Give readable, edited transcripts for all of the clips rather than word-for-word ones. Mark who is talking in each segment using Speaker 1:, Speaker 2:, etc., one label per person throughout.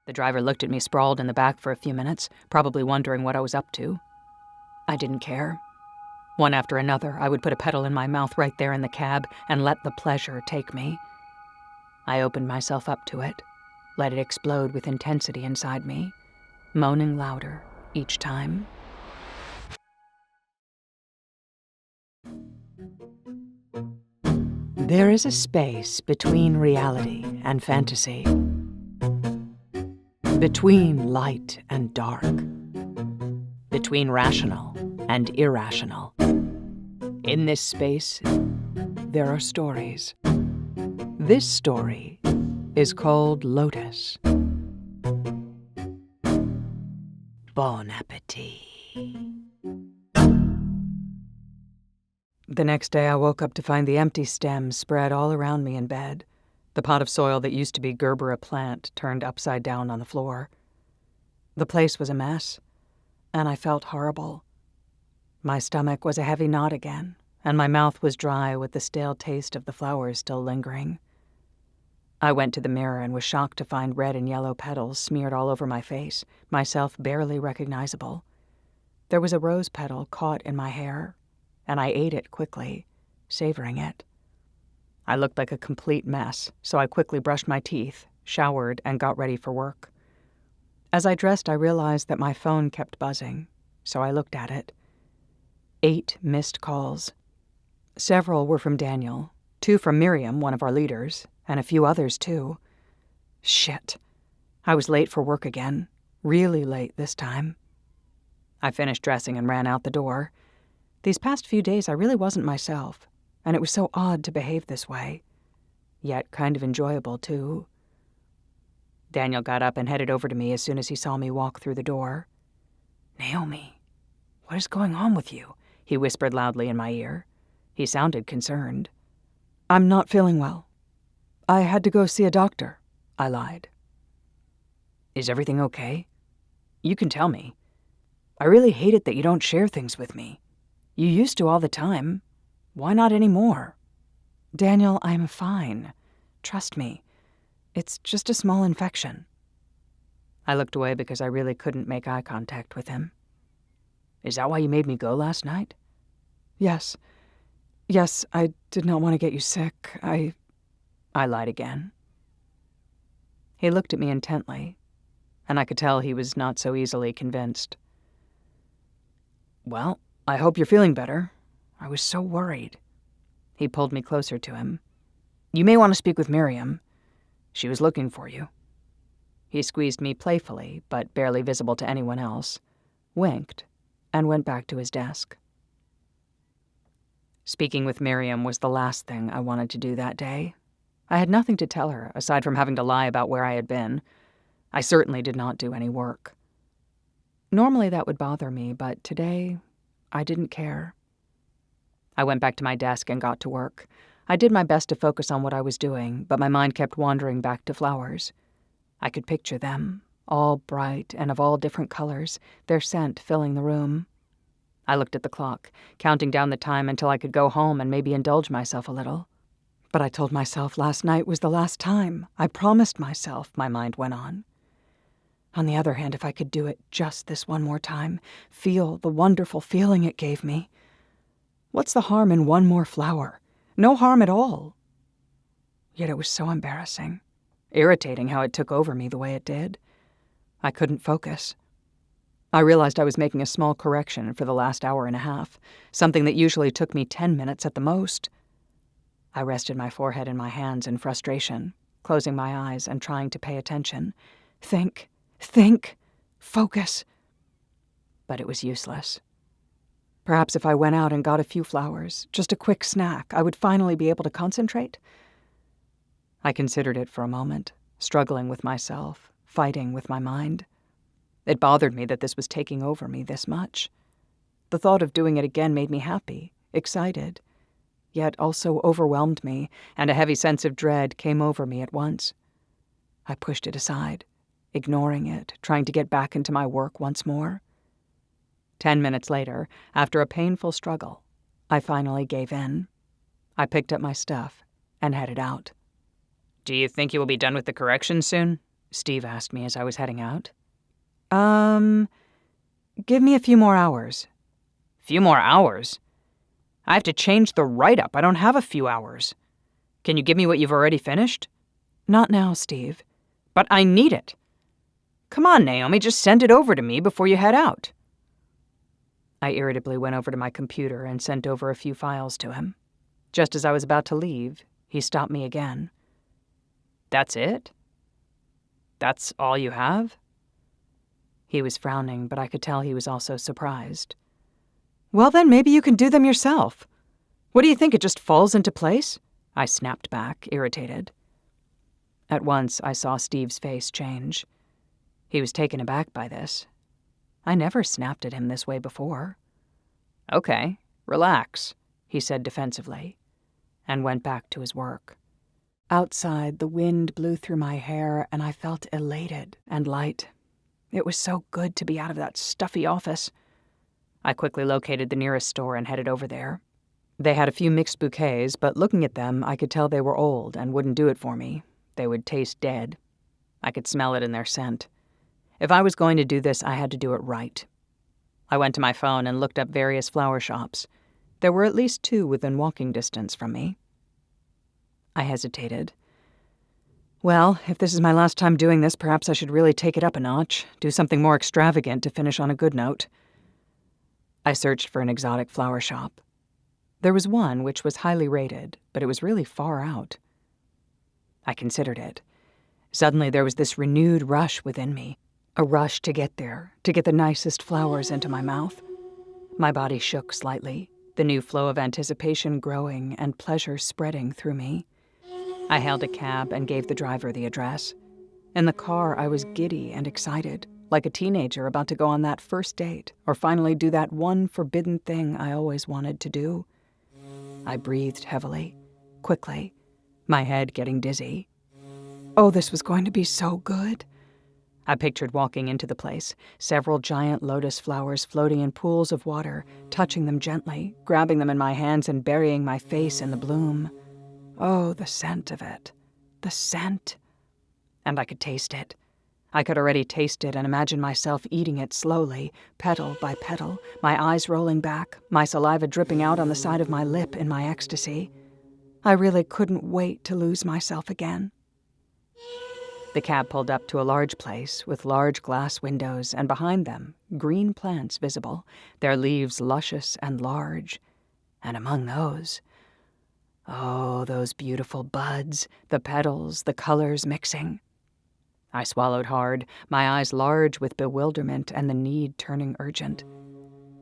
Speaker 1: The driver looked at me sprawled in the back for a few minutes, probably wondering what I was up to. I didn't care. One after another, I would put a pedal in my mouth right there in the cab and let the pleasure take me. I opened myself up to it, let it explode with intensity inside me, moaning louder each time. There is a space between reality and fantasy, between light and dark, between rational and irrational. In this space, there are stories. This story is called Lotus. Bon appetit. The next day I woke up to find the empty stems spread all around me in bed, the pot of soil that used to be Gerbera plant turned upside down on the floor. The place was a mess, and I felt horrible. My stomach was a heavy knot again, and my mouth was dry with the stale taste of the flowers still lingering. I went to the mirror and was shocked to find red and yellow petals smeared all over my face, myself barely recognizable. There was a rose petal caught in my hair, and I ate it quickly, savoring it. I looked like a complete mess, so I quickly brushed my teeth, showered, and got ready for work. As I dressed, I realized that my phone kept buzzing, so I looked at it. 8 missed calls. Several were from Daniel, 2 from Miriam, one of our leaders, and a few others, too. Shit. I was late for work again. Really late this time. I finished dressing and ran out the door. These past few days, I really wasn't myself, and it was so odd to behave this way. Yet kind of enjoyable, too. Daniel got up and headed over to me as soon as he saw me walk through the door. "Naomi, what is going on with you?" he whispered loudly in my ear. He sounded concerned. "I'm not feeling well. I had to go see a doctor," I lied. "Is everything okay? You can tell me. I really hate it that you don't share things with me. You used to all the time. Why not anymore?" "Daniel, I'm fine. Trust me. It's just a small infection." I looked away because I really couldn't make eye contact with him. "Is that why you made me go last night?" Yes, I did not want to get you sick. I lied again. He looked at me intently, and I could tell he was not so easily convinced. "Well, I hope you're feeling better. I was so worried." He pulled me closer to him. "You may want to speak with Miriam. She was looking for you." He squeezed me playfully, but barely visible to anyone else, winked, and went back to his desk. Speaking with Miriam was the last thing I wanted to do that day. I had nothing to tell her, aside from having to lie about where I had been. I certainly did not do any work. Normally that would bother me, but today I didn't care. I went back to my desk and got to work. I did my best to focus on what I was doing, but my mind kept wandering back to flowers. I could picture them, all bright and of all different colors, their scent filling the room. I looked at the clock, counting down the time until I could go home and maybe indulge myself a little. But I told myself last night was the last time. I promised myself, my mind went on. On the other hand, if I could do it just this one more time, feel the wonderful feeling it gave me. What's the harm in one more flower? No harm at all. Yet it was so embarrassing, irritating how it took over me the way it did. I couldn't focus. I realized I was making a small correction for the last hour and a half, something that usually took me 10 minutes at the most. I rested my forehead in my hands in frustration, closing my eyes and trying to pay attention. Think, focus. But it was useless. Perhaps if I went out and got a few flowers, just a quick snack, I would finally be able to concentrate. I considered it for a moment, struggling with myself, fighting with my mind. It bothered me that this was taking over me this much. The thought of doing it again made me happy, excited, yet also overwhelmed me, and a heavy sense of dread came over me at once. I pushed it aside, ignoring it, trying to get back into my work once more. 10 minutes later, after a painful struggle, I finally gave in. I picked up my stuff and headed out. "Do you think you will be done with the correction soon?" Steve asked me as I was heading out. Give me a few more hours. Few more hours? I have to change the write-up. I don't have a few hours. Can you give me what you've already finished? Not now, Steve. But I need it. Come on, Naomi, just send it over to me before you head out. I irritably went over to my computer and sent over a few files to him. Just as I was about to leave, he stopped me again. That's it? That's all you have? He was frowning, but I could tell he was also surprised. Well, then maybe you can do them yourself. What do you think, it just falls into place? I snapped back, irritated. At once, I saw Steve's face change. He was taken aback by this. I never snapped at him this way before. Okay, relax, he said defensively, and went back to his work. Outside, the wind blew through my hair, and I felt elated and light. It was so good to be out of that stuffy office. I quickly located the nearest store and headed over there. They had a few mixed bouquets, but looking at them, I could tell they were old and wouldn't do it for me. They would taste dead. I could smell it in their scent. If I was going to do this, I had to do it right. I went to my phone and looked up various flower shops. There were at least 2 within walking distance from me. I hesitated. Well, if this is my last time doing this, perhaps I should really take it up a notch, do something more extravagant to finish on a good note. I searched for an exotic flower shop. There was one which was highly rated, but it was really far out. I considered it. Suddenly there was this renewed rush within me, a rush to get there, to get the nicest flowers into my mouth. My body shook slightly, the new flow of anticipation growing and pleasure spreading through me. I hailed a cab and gave the driver the address. In the car, I was giddy and excited, like a teenager about to go on that first date or finally do that one forbidden thing I always wanted to do. I breathed heavily, quickly, my head getting dizzy. Oh, this was going to be so good. I pictured walking into the place, several giant lotus flowers floating in pools of water, touching them gently, grabbing them in my hands and burying my face in the bloom. Oh, the scent of it. The scent. And I could taste it. I could already taste it and imagine myself eating it slowly, petal by petal, my eyes rolling back, my saliva dripping out on the side of my lip in my ecstasy. I really couldn't wait to lose myself again. The cab pulled up to a large place with large glass windows, and behind them, green plants visible, their leaves luscious and large. And among those, oh, those beautiful buds, the petals, the colors mixing. I swallowed hard, my eyes large with bewilderment and the need turning urgent.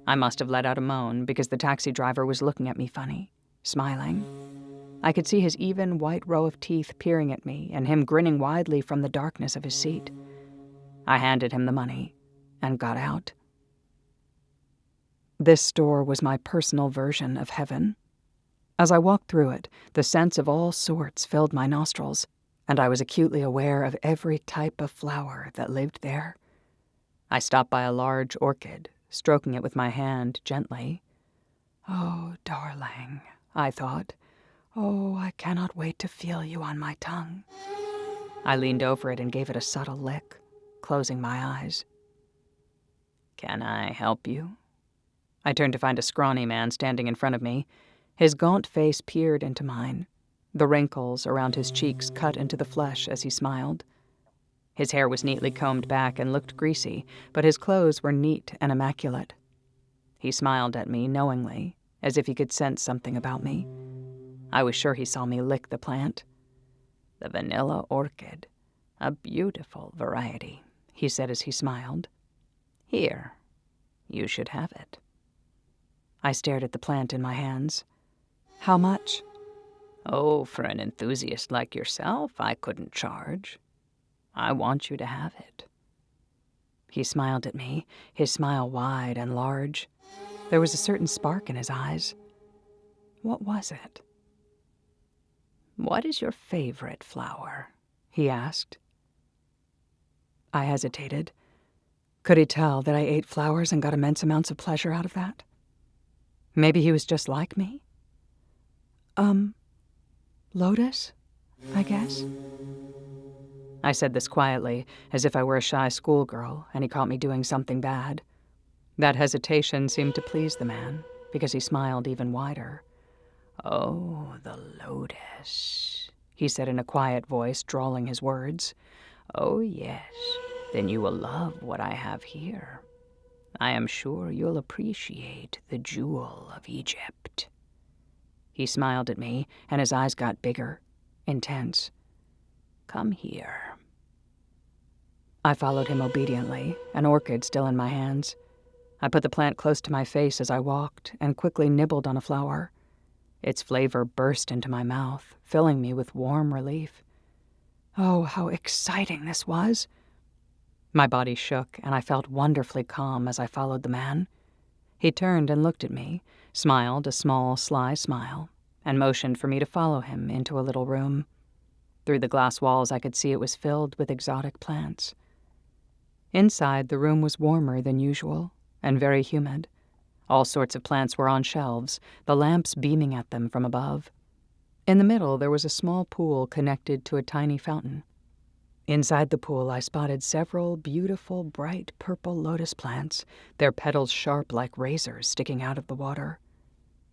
Speaker 1: I must have let out a moan because the taxi driver was looking at me funny, smiling. I could see his even white row of teeth peering at me and him grinning widely from the darkness of his seat. I handed him the money and got out. This store was my personal version of heaven. As I walked through it, the scents of all sorts filled my nostrils, and I was acutely aware of every type of flower that lived there. I stopped by a large orchid, stroking it with my hand gently. Oh, darling, I thought. Oh, I cannot wait to feel you on my tongue. I leaned over it and gave it a subtle lick, closing my eyes. Can I help you? I turned to find a scrawny man standing in front of me. His gaunt face peered into mine, the wrinkles around his cheeks cut into the flesh as he smiled. His hair was neatly combed back and looked greasy, but his clothes were neat and immaculate. He smiled at me knowingly, as if he could sense something about me. I was sure he saw me lick the plant. The vanilla orchid, a beautiful variety, he said as he smiled. Here, you should have it. I stared at the plant in my hands. How much? Oh, for an enthusiast like yourself, I couldn't charge. I want you to have it. He smiled at me, his smile wide and large. There was a certain spark in his eyes. What was it? What is your favorite flower? He asked. I hesitated. Could he tell that I ate flowers and got immense amounts of pleasure out of that? Maybe he was just like me? Lotus, I guess. I said this quietly, as if I were a shy schoolgirl and he caught me doing something bad. That hesitation seemed to please the man, because he smiled even wider. "Oh, the Lotus," he said in a quiet voice, drawling his words. "Oh, yes, then you will love what I have here. I am sure you'll appreciate the jewel of Egypt." He smiled at me, and his eyes got bigger, intense. "Come here." I followed him obediently, an orchid still in my hands. I put the plant close to my face as I walked and quickly nibbled on a flower. Its flavor burst into my mouth, filling me with warm relief. Oh, how exciting this was! My body shook, and I felt wonderfully calm as I followed the man. He turned and looked at me, smiled a small, sly smile, and motioned for me to follow him into a little room. Through the glass walls I could see it was filled with exotic plants. Inside, the room was warmer than usual, and very humid. All sorts of plants were on shelves, the lamps beaming at them from above. In the middle, there was a small pool connected to a tiny fountain. Inside the pool, I spotted several beautiful, bright purple lotus plants, their petals sharp like razors sticking out of the water.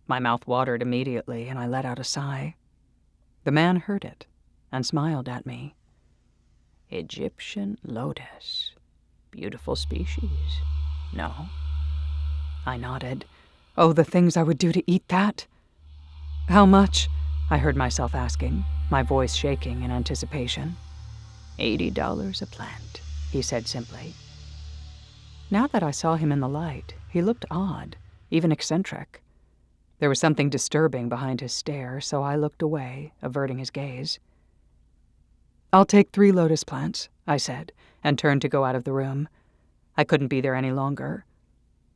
Speaker 1: My mouth watered immediately, and I let out a sigh. The man heard it and smiled at me. "Egyptian lotus. Beautiful species. No?" I nodded. Oh, the things I would do to eat that! "How much?" I heard myself asking, my voice shaking in anticipation. $80 a plant, he said simply. Now that I saw him in the light, he looked odd, even eccentric. There was something disturbing behind his stare, so I looked away, averting his gaze. "I'll take 3 lotus plants," I said, and turned to go out of the room. I couldn't be there any longer.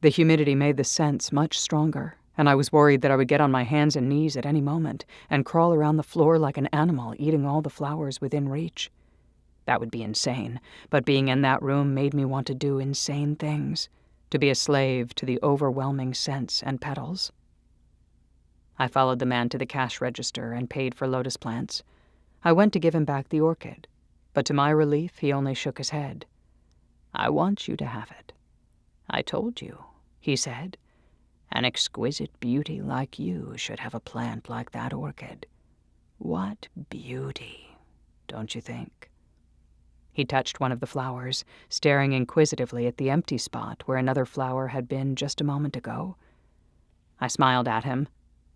Speaker 1: The humidity made the scents much stronger, and I was worried that I would get on my hands and knees at any moment and crawl around the floor like an animal eating all the flowers within reach. That would be insane, but being in that room made me want to do insane things, to be a slave to the overwhelming scents and petals. I followed the man to the cash register and paid for lotus plants. I went to give him back the orchid, but to my relief, he only shook his head. "I want you to have it. I told you," he said. "An exquisite beauty like you should have a plant like that orchid. What beauty, don't you think?" He touched one of the flowers, staring inquisitively at the empty spot where another flower had been just a moment ago. I smiled at him,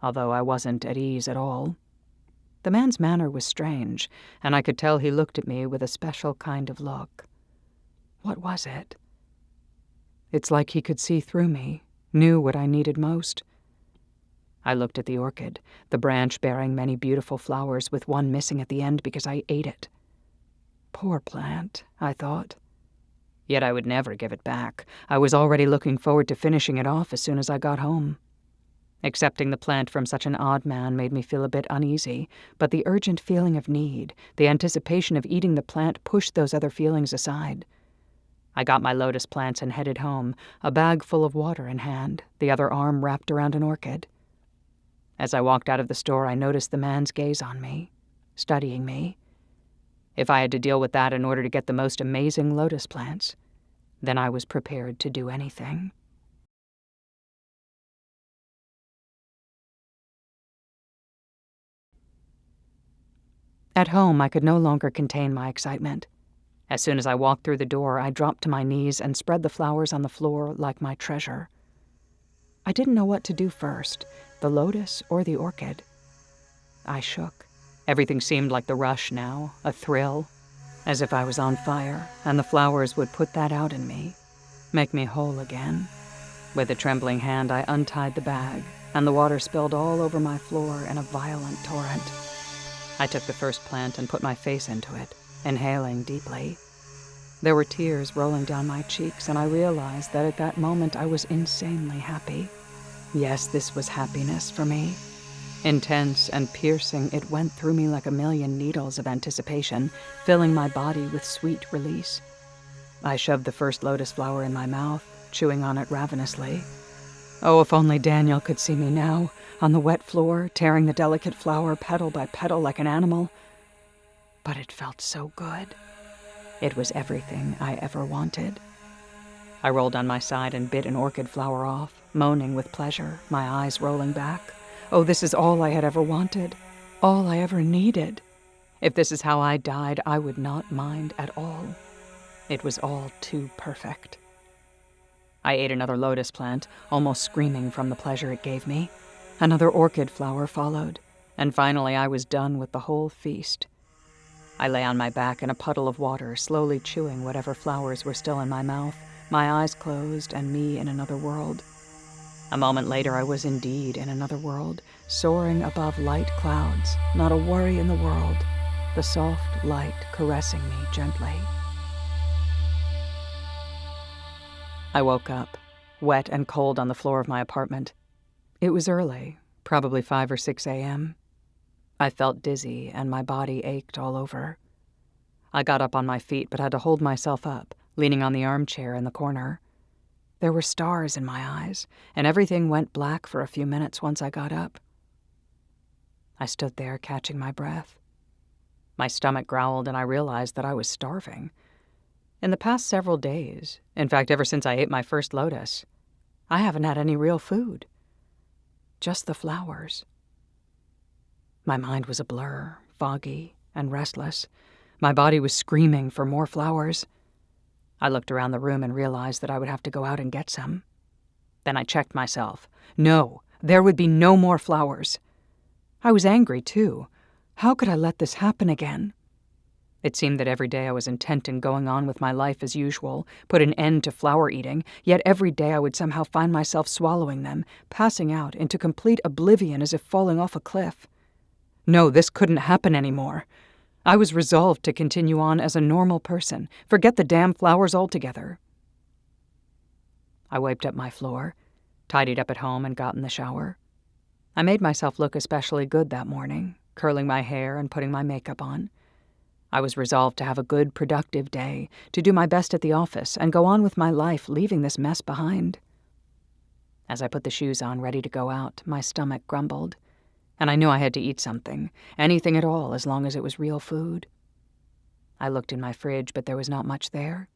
Speaker 1: although I wasn't at ease at all. The man's manner was strange, and I could tell he looked at me with a special kind of look. What was it? It's like he could see through me, knew what I needed most. I looked at the orchid, the branch bearing many beautiful flowers with one missing at the end because I ate it. Poor plant, I thought. Yet I would never give it back. I was already looking forward to finishing it off as soon as I got home. Accepting the plant from such an odd man made me feel a bit uneasy, but the urgent feeling of need, the anticipation of eating the plant, pushed those other feelings aside. I got my lotus plants and headed home, a bag full of water in hand, the other arm wrapped around an orchid. As I walked out of the store, I noticed the man's gaze on me, studying me. If I had to deal with that in order to get the most amazing lotus plants, then I was prepared to do anything. At home, I could no longer contain my excitement. As soon as I walked through the door, I dropped to my knees and spread the flowers on the floor like my treasure. I didn't know what to do first, the lotus or the orchid. I shook. Everything seemed like the rush now, a thrill, as if I was on fire, and the flowers would put that out in me, make me whole again. With a trembling hand, I untied the bag, and the water spilled all over my floor in a violent torrent. I took the first plant and put my face into it, inhaling deeply. There were tears rolling down my cheeks, and I realized that at that moment I was insanely happy. Yes, this was happiness for me. Intense and piercing, it went through me like a million needles of anticipation, filling my body with sweet release. I shoved the first lotus flower in my mouth, chewing on it ravenously. Oh, if only Daniel could see me now, on the wet floor, tearing the delicate flower petal by petal like an animal. But it felt so good. It was everything I ever wanted. I rolled on my side and bit an orchid flower off, moaning with pleasure, my eyes rolling back. Oh, this is all I had ever wanted, all I ever needed. If this is how I died, I would not mind at all. It was all too perfect. I ate another lotus plant, almost screaming from the pleasure it gave me. Another orchid flower followed, and finally I was done with the whole feast. I lay on my back in a puddle of water, slowly chewing whatever flowers were still in my mouth, my eyes closed and me in another world. A moment later, I was indeed in another world, soaring above light clouds, not a worry in the world, the soft light caressing me gently. I woke up, wet and cold on the floor of my apartment. It was early, probably 5 or 6 a.m. I felt dizzy and my body ached all over. I got up on my feet but had to hold myself up, leaning on the armchair in the corner. There were stars in my eyes, and everything went black for a few minutes once I got up. I stood there catching my breath. My stomach growled and I realized that I was starving. In the past several days, in fact ever since I ate my first lotus, I haven't had any real food. Just the flowers. My mind was a blur, foggy and restless. My body was screaming for more flowers. I looked around the room and realized that I would have to go out and get some. Then I checked myself. No, there would be no more flowers. I was angry, too. How could I let this happen again? It seemed that every day I was intent in going on with my life as usual, put an end to flower eating, yet every day I would somehow find myself swallowing them, passing out into complete oblivion as if falling off a cliff. No, this couldn't happen anymore. I was resolved to continue on as a normal person, forget the damn flowers altogether. I wiped up my floor, tidied up at home, and got in the shower. I made myself look especially good that morning, curling my hair and putting my makeup on. I was resolved to have a good, productive day, to do my best at the office and go on with my life, leaving this mess behind. As I put the shoes on, ready to go out, my stomach grumbled. And I knew I had to eat something, anything at all as long as it was real food. I looked in my fridge, but there was not much there.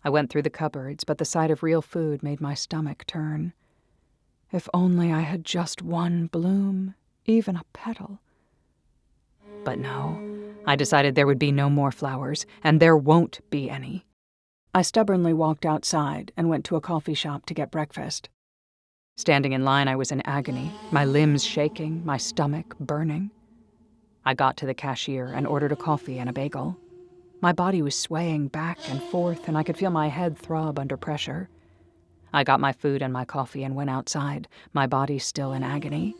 Speaker 1: I went through the cupboards, but the sight of real food made my stomach turn. If only I had just one bloom, even a petal. But no, I decided there would be no more flowers, and there won't be any. I stubbornly walked outside and went to a coffee shop to get breakfast. Standing in line, I was in agony, my limbs shaking, my stomach burning. I got to the cashier and ordered a coffee and a bagel. My body was swaying back and forth, and I could feel my head throb under pressure. I got my food and my coffee and went outside, my body still in agony.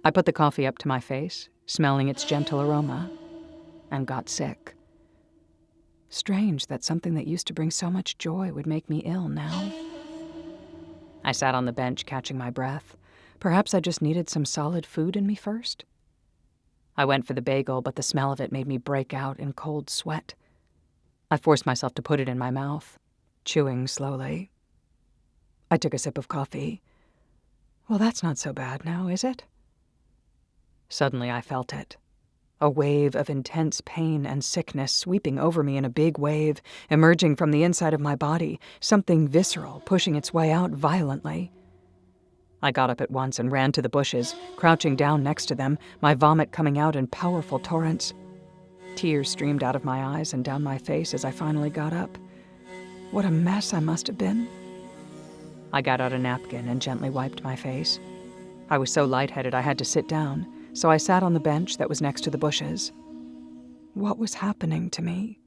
Speaker 1: I put the coffee up to my face, smelling its gentle aroma, and got sick. Strange that something that used to bring so much joy would make me ill now. I sat on the bench catching my breath. Perhaps I just needed some solid food in me first? I went for the bagel, but the smell of it made me break out in cold sweat. I forced myself to put it in my mouth, chewing slowly. I took a sip of coffee. Well, that's not so bad now, is it? Suddenly I felt it. A wave of intense pain and sickness sweeping over me in a big wave, emerging from the inside of my body, something visceral pushing its way out violently. I got up at once and ran to the bushes, crouching down next to them, my vomit coming out in powerful torrents. Tears streamed out of my eyes and down my face as I finally got up. What a mess I must have been. I got out a napkin and gently wiped my face. I was so lightheaded I had to sit down, so I sat on the bench that was next to the bushes. What was happening to me?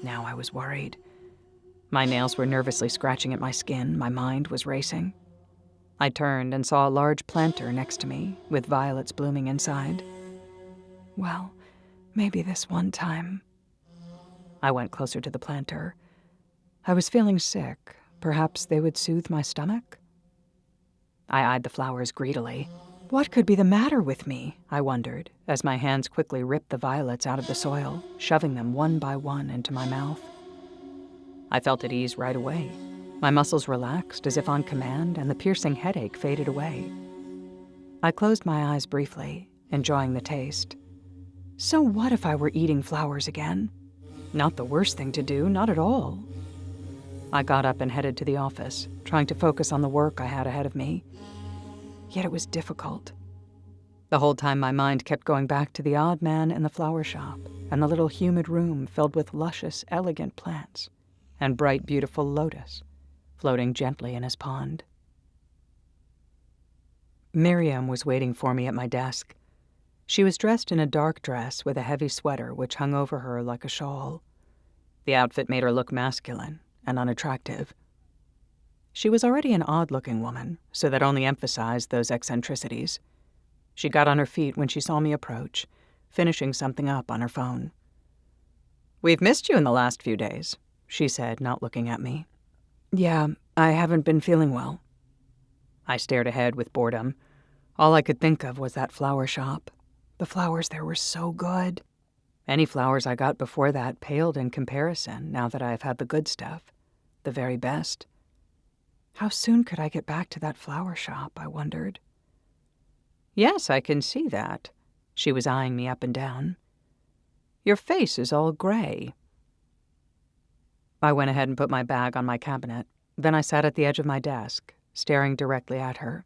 Speaker 1: Now I was worried. My nails were nervously scratching at my skin, my mind was racing. I turned and saw a large planter next to me, with violets blooming inside. Well, maybe this one time. I went closer to the planter. I was feeling sick. Perhaps they would soothe my stomach? I eyed the flowers greedily. What could be the matter with me, I wondered, as my hands quickly ripped the violets out of the soil, shoving them one by one into my mouth. I felt at ease right away. My muscles relaxed as if on command, and the piercing headache faded away. I closed my eyes briefly, enjoying the taste. So what if I were eating flowers again? Not the worst thing to do, not at all. I got up and headed to the office, trying to focus on the work I had ahead of me. Yet it was difficult. The whole time my mind kept going back to the odd man in the flower shop and the little humid room filled with luscious, elegant plants and bright, beautiful Lotus floating gently in his pond. Miriam was waiting for me at my desk. She was dressed in a dark dress with a heavy sweater which hung over her like a shawl. The outfit made her look masculine and unattractive. She was already an odd-looking woman, so that only emphasized those eccentricities. She got on her feet when she saw me approach, finishing something up on her phone. "We've missed you in the last few days," she said, not looking at me. "Yeah, I haven't been feeling well." I stared ahead with boredom. All I could think of was that flower shop. The flowers there were so good. Any flowers I got before that paled in comparison now that I have had the good stuff, the very best. How soon could I get back to that flower shop, I wondered. "Yes, I can see that." She was eyeing me up and down. "Your face is all gray." I went ahead and put my bag on my cabinet. Then I sat at the edge of my desk, staring directly at her.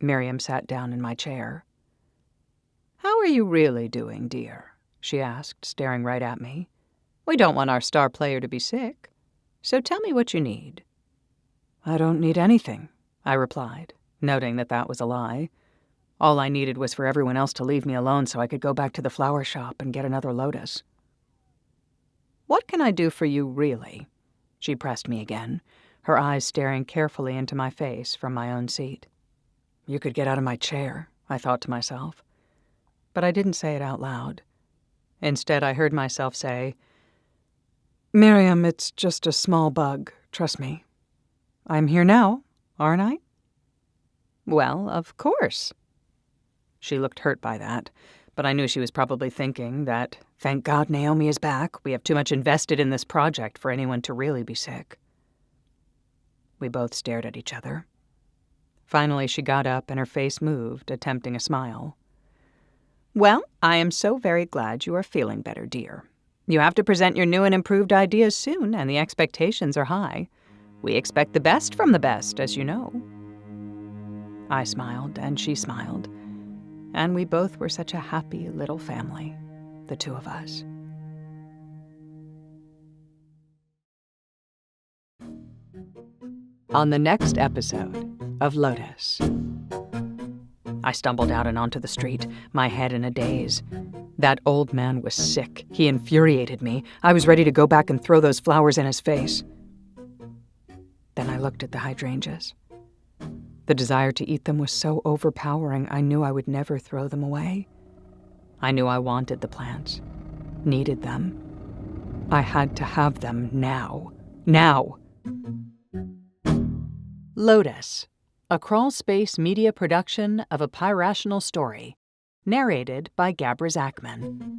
Speaker 1: Miriam sat down in my chair. "How are you really doing, dear?" she asked, staring right at me. "We don't want our star player to be sick. So tell me what you need." "I don't need anything," I replied, noting that that was a lie. All I needed was for everyone else to leave me alone so I could go back to the flower shop and get another Lotus. "What can I do for you, really?" She pressed me again, her eyes staring carefully into my face from my own seat. "You could get out of my chair," I thought to myself. But I didn't say it out loud. Instead, I heard myself say, "Miriam, it's just a small bug, trust me. I'm here now, aren't I?" "Well, of course." She looked hurt by that, but I knew she was probably thinking that, thank God Naomi is back, we have too much invested in this project for anyone to really be sick. We both stared at each other. Finally, she got up and her face moved, attempting a smile. "Well, I am so very glad you are feeling better, dear. You have to present your new and improved ideas soon, and the expectations are high. We expect the best from the best, as you know." I smiled, and she smiled. And we both were such a happy little family, the two of us. On the next episode of Lotus. I stumbled out and onto the street, my head in a daze. That old man was sick. He infuriated me. I was ready to go back and throw those flowers in his face. Then I looked at the hydrangeas. The desire to eat them was so overpowering, I knew I would never throw them away. I knew I wanted the plants, needed them. I had to have them now. Now! Lotus, a Crawlspace Media production of a Pyrational story, narrated by Gabra Zackman.